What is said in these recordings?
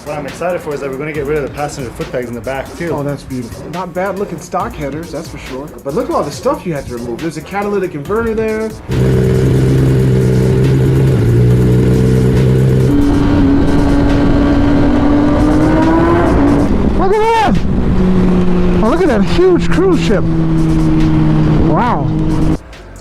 What I'm excited for is that we're going to get rid of the passenger foot pegs in the back too. Oh, that's beautiful. Not bad looking stock headers, that's for sure. But look at all the stuff you had to remove. There's a catalytic converter there. Look at that! Oh, look at that huge cruise ship. Wow.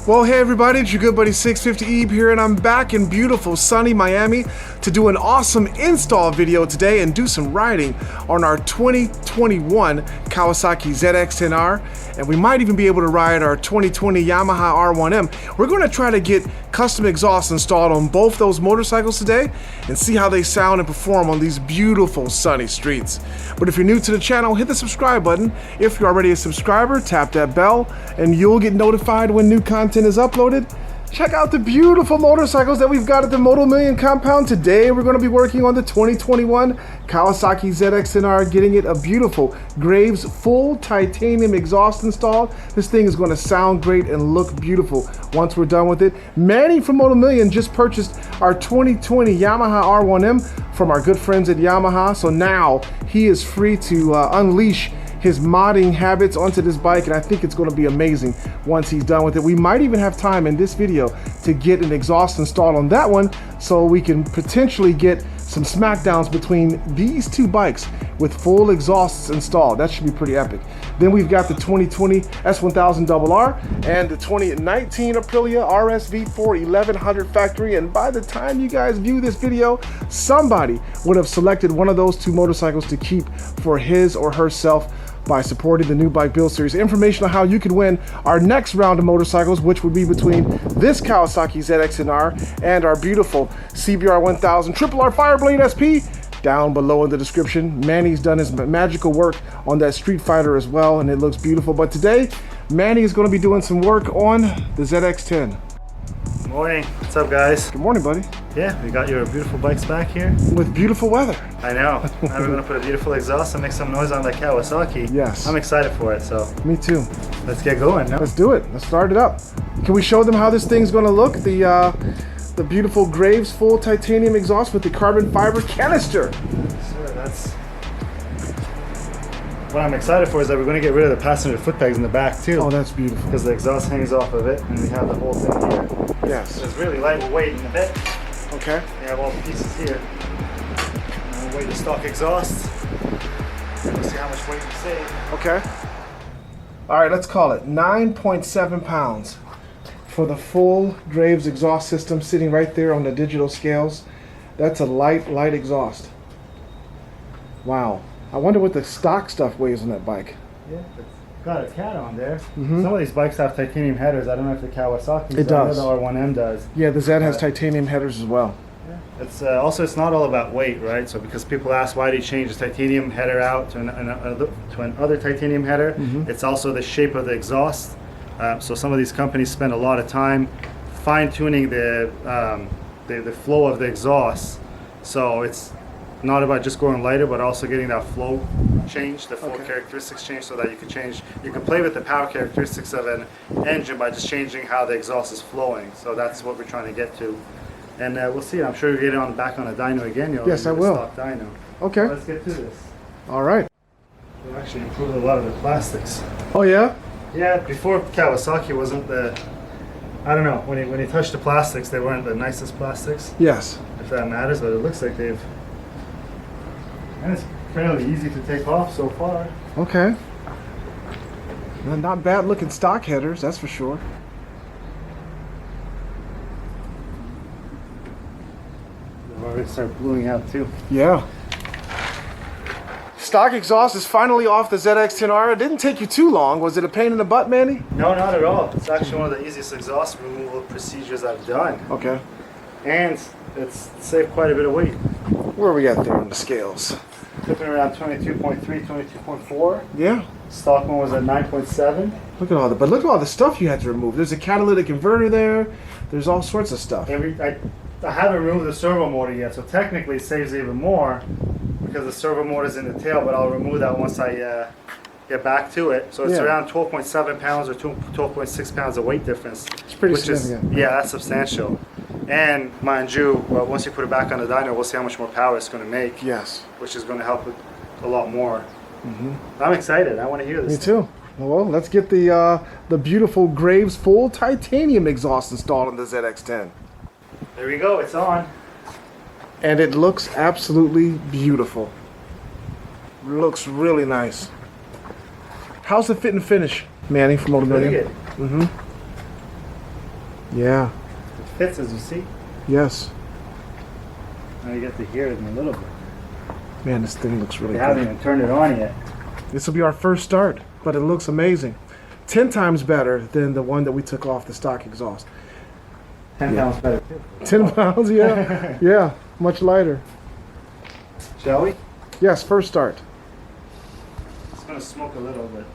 Well, hey everybody, it's your good buddy 650 Ebe here, and I'm back in beautiful sunny Miami to do an awesome install video today and do some riding on our 2021 Kawasaki ZX-10R, and we might even be able to ride our 2020 Yamaha R1M. We're going to try to get custom exhaust installed on both those motorcycles today and see how they sound and perform on these beautiful sunny streets. But if you're new to the channel, hit the subscribe button. If you're already a subscriber, tap that bell and you'll get notified when new content is uploaded. Check out the beautiful motorcycles that we've got at the Motul Million compound. Today we're going to be working on the 2021 Kawasaki ZX-10R, getting it a beautiful Graves full titanium exhaust installed. This thing is going to sound great and look beautiful once we're done with it. Manny from Motul Million just purchased our 2020 Yamaha R1M from our good friends at Yamaha, so now he is free to unleash his modding habits onto this bike, and I think it's going to be amazing once he's done with it. We might even have time in this video to get an exhaust installed on that one, so we can potentially get some smackdowns between these two bikes with full exhausts installed. That should be pretty epic. Then we've got the 2020 S1000RR and the 2019 Aprilia RSV4 1100 factory, and by the time you guys view this video, somebody would have selected one of those two motorcycles to keep for his or herself by supporting the New Bike Build Series. Information on how you can win our next round of motorcycles, which would be between this Kawasaki ZX-10R and our beautiful CBR 1000 RRR Fireblade SP, down below in the description. Manny's done his magical work on that Street Fighter as well, and it looks beautiful. But today, Manny is going to be doing some work on the ZX-10. Good morning. What's up, guys? Good morning, buddy. Yeah, we got your beautiful bikes back here. With beautiful weather. I know. Now we're going to put a beautiful exhaust and make some noise on that Kawasaki. Yes. I'm excited for it, so. Me too. Let's get going. No? Let's do it. Let's start it up. Can we show them how this thing's going to look? The beautiful Graves full titanium exhaust with the carbon fiber canister. Sure, that's what I'm excited for is that we're going to get rid of the passenger foot pegs in the back too. Oh, that's beautiful. Because the exhaust hangs off of it, and we have the whole thing here. Yes. It's really lightweight in the bit. Okay. We have all the pieces here. And we'll weigh the stock exhaust. We'll see how much weight we save. Okay. All right, let's call it 9.7 pounds for the full Graves exhaust system, sitting right there on the digital scales. That's a light exhaust. Wow. I wonder what the stock stuff weighs on that bike. Yeah, it's got a cat on there. Some of these bikes have titanium headers. I don't know if the Kawasaki It does. The R1M does. Yeah, the Z has titanium headers as well. Yeah. It's also, it's not all about weight, right? So because people ask why do you change the titanium header out to another titanium header, it's also the shape of the exhaust. So some of these companies spend a lot of time fine-tuning the flow of the exhaust. So it's not about just going lighter, but also getting that flow change, the flow characteristics change, so that you can play with the power characteristics of an engine by just changing how the exhaust is flowing. So that's what we're trying to get to. And we'll see. I'm sure you'll get it back on a dyno again. Yes, I will. Stock dyno. Okay. So let's get to this. All right. We've actually improved a lot of the plastics. Oh yeah? Yeah, before Kawasaki wasn't the, I don't know, when you touch the plastics, they weren't the nicest plastics. Yes. If that matters, but it looks like they've, and it's fairly easy to take off so far. Okay. Well, not bad looking stock headers, that's for sure. They've already started bluing out too. Yeah. Stock exhaust is finally off the ZX-10R. It didn't take you too long. Was it a pain in the butt, Manny? No, not at all. It's actually one of the easiest exhaust removal procedures I've done. Okay. And it's saved quite a bit of weight. Where are we at there on the scales? Tipping around 22.3, 22.4. Yeah. Stock one was at 9.7. Look at all the stuff you had to remove. There's a catalytic converter there. There's all sorts of stuff. I haven't removed the servo motor yet, so technically it saves even more because the servo motor is in the tail, but I'll remove that once I get back to it. So it's around 12.7 pounds or 12.6 pounds of weight difference. It's pretty significant. Yeah, that's substantial. And mind you, well, once you put it back on the dyno, we'll see how much more power it's going to make. Yes. Which is going to help it a lot more. I'm excited. I want to hear this. Me too. Well, let's get the beautiful Graves full titanium exhaust installed in the ZX-10. There we go. It's on. And it looks absolutely beautiful. Looks really nice. How's the fit and finish, Manny from Motul? Really good. Yeah. It fits, as you see. Yes. Now you get to hear it in a little bit. Man, this thing looks really They good. haven't even turned it on yet. This will be our first start, but it looks amazing. 10 times better than the one that we took off the stock exhaust. 10 pounds better too. 10 pounds, yeah. Yeah, much lighter. Shall we? Yes, first start. It's going to smoke a little bit.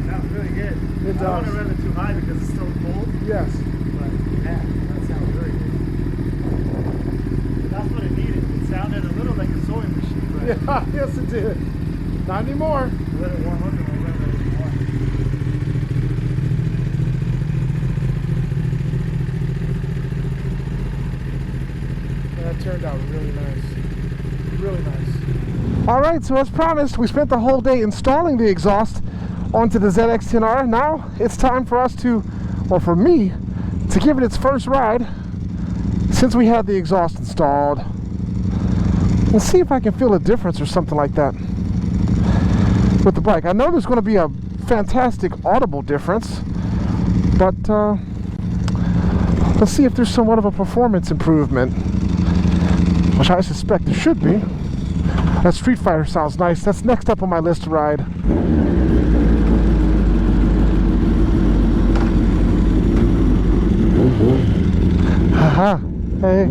Sounds really good. It I don't want to does. rev it too high because it's still cold. Yes. But yeah, that sounds very good. That's what it needed. It sounded a little like a sewing machine, but Yeah, yes it did. Not anymore. let it warm up and we'll rev it a little more. That turned out really nice. Really nice. All right, so as promised, we spent the whole day installing the exhaust onto the ZX-10R. Now it's time for us to, or for me, to give it its first ride since we had the exhaust installed. Let's see if I can feel a difference or something like that with the bike. I know there's going to be a fantastic audible difference, but let's see if there's somewhat of a performance improvement, which I suspect there should be. That Street Fighter sounds nice. That's next up on my list to ride. Haha. Hey.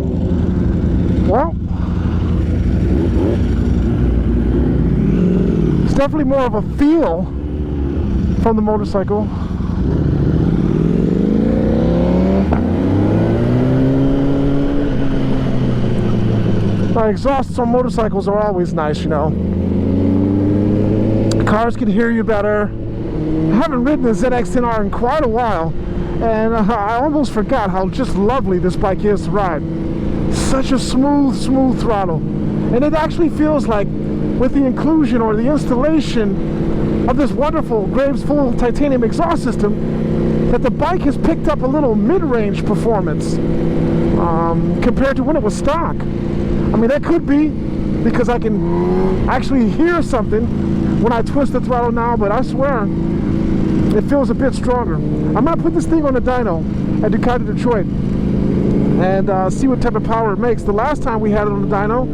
Well, it's definitely more of a feel from the motorcycle. Exhausts on motorcycles are always nice, you know. Cars can hear you better. I haven't ridden the ZX-10R in quite a while, and I almost forgot how just lovely this bike is to ride. Such a smooth throttle. And it actually feels like, with the inclusion or the installation of this wonderful Graves full titanium exhaust system, that the bike has picked up a little mid-range performance compared to when it was stock. I mean, that could be because I can actually hear something when I twist the throttle now, but I swear it feels a bit stronger. I'm going to put this thing on the dyno at Ducati Detroit and see what type of power it makes. The last time we had it on the dyno,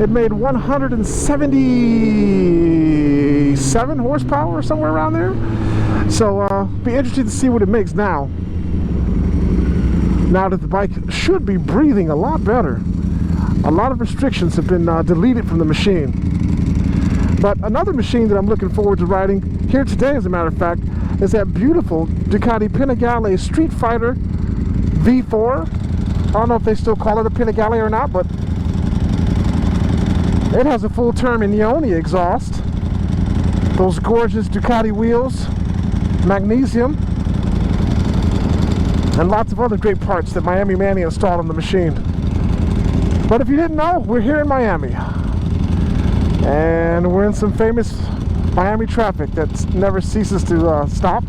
It made 177 horsepower or somewhere around there. So be interested to see what it makes now. Now that the bike should be breathing a lot better. A lot of restrictions have been deleted from the machine. But another machine that I'm looking forward to riding here today, as a matter of fact, is that beautiful Ducati Panigale Street Fighter V4. I don't know if they still call it a Panigale or not, but it has a full term Ioni exhaust, those gorgeous Ducati wheels, magnesium, and lots of other great parts that Miami Manny installed on the machine. But if you didn't know, we're here in Miami, and we're in some famous Miami traffic that never ceases to stop.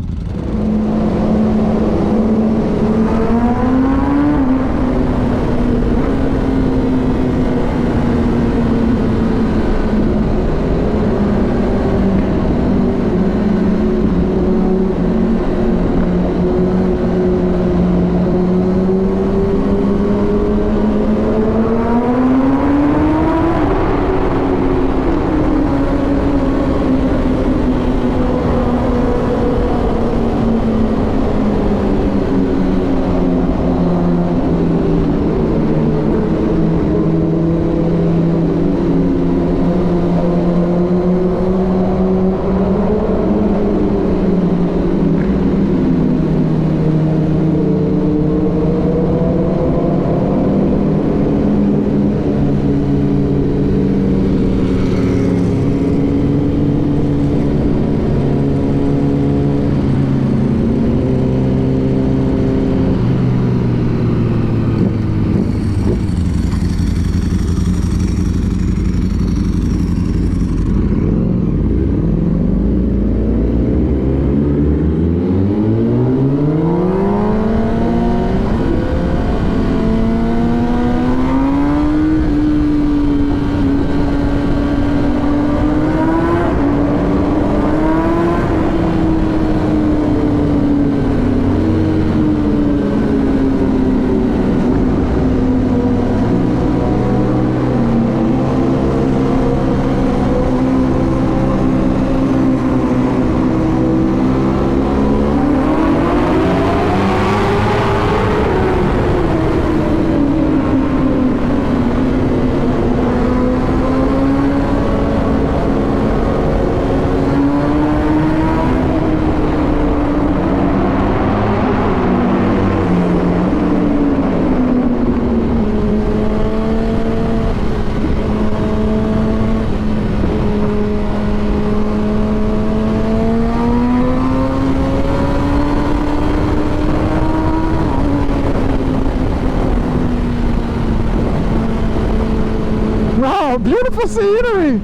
Beautiful scenery!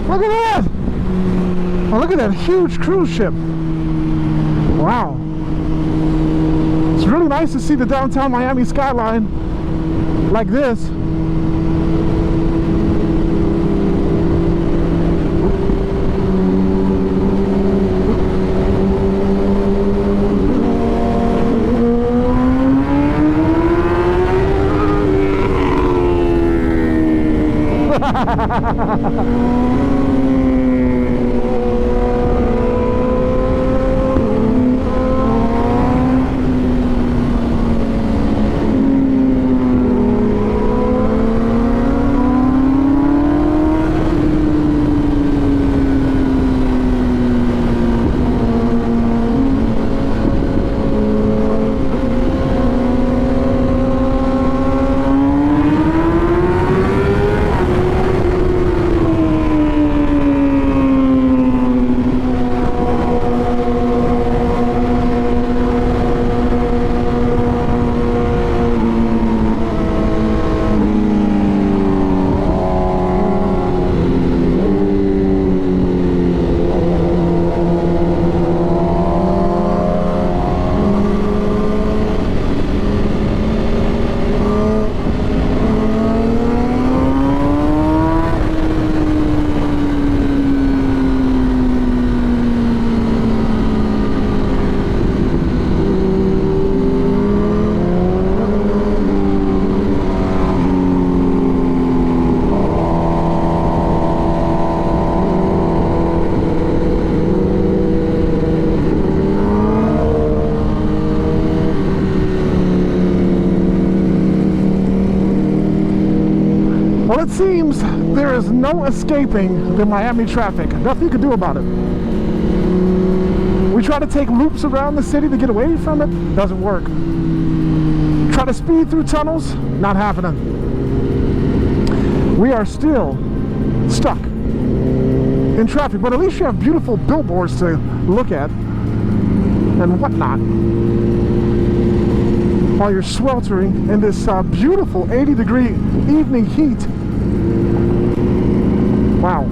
Look at that! Oh, look at that huge cruise ship! Wow! It's really nice to see the downtown Miami skyline like this. it seems there is no escaping the Miami traffic. Nothing you can do about it. We try to take loops around the city to get away from it. Doesn't work. Try to speed through tunnels. Not happening. We are still stuck in traffic, but at least you have beautiful billboards to look at and whatnot while you're sweltering in this beautiful 80-degree evening heat. Wow.